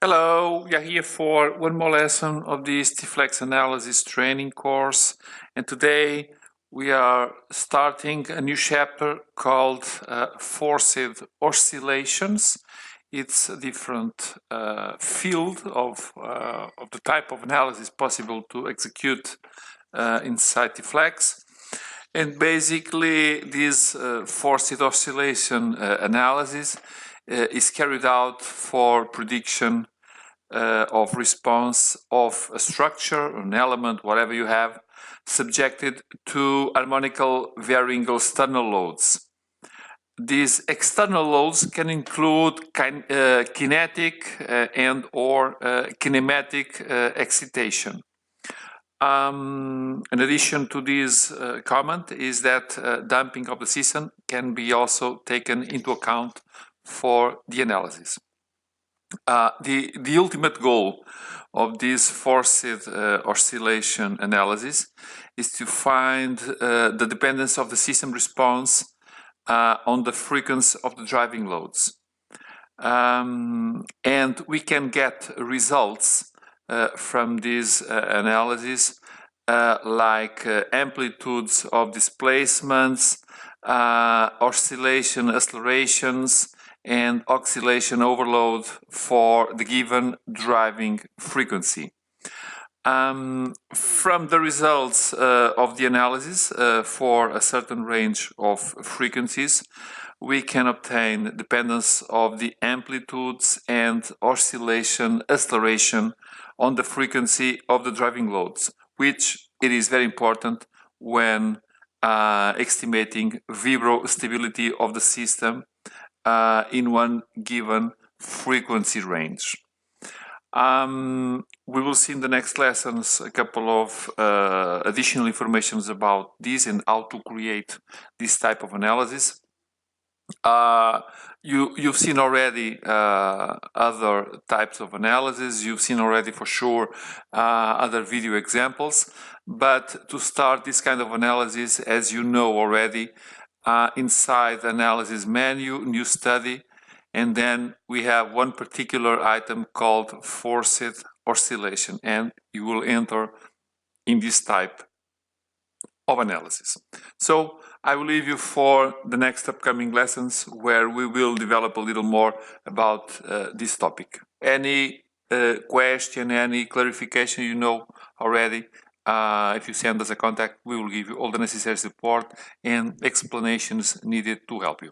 Hello, we are here for one more lesson of this T-FLEX analysis training course, and today we are starting a new chapter called Forced Oscillations. It's a different field of the type of analysis possible to execute inside T-FLEX. And basically this forced oscillation analysis is carried out for prediction of response of a structure, an element, whatever you have, subjected to harmonical varying external loads. These external loads can include kinetic and or kinematic excitation. In addition to this comment is that damping of the system can be also taken into account for the analysis. The ultimate goal of this forced oscillation analysis is to find the dependence of the system response on the frequency of the driving loads. And we can get results from this analysis like amplitudes of displacements, oscillation accelerations, and oscillation overload for the given driving frequency. From the results of the analysis for a certain range of frequencies, we can obtain dependence of the amplitudes and oscillation acceleration on the frequency of the driving loads, which it is very important when estimating vibro stability of the system in one given frequency range. We will see in the next lessons a couple of additional information about this and how to create this type of analysis. You've seen already other types of analysis. You've seen already for sure other video examples. But to start this kind of analysis, as you know already, inside the analysis menu, new study, and then we have one particular item called forced oscillation, and you will enter in this type of analysis. So I will leave you for the next upcoming lessons where we will develop a little more about this topic. Any question, any clarification, you know already, if you send us a contact, we will give you all the necessary support and explanations needed to help you.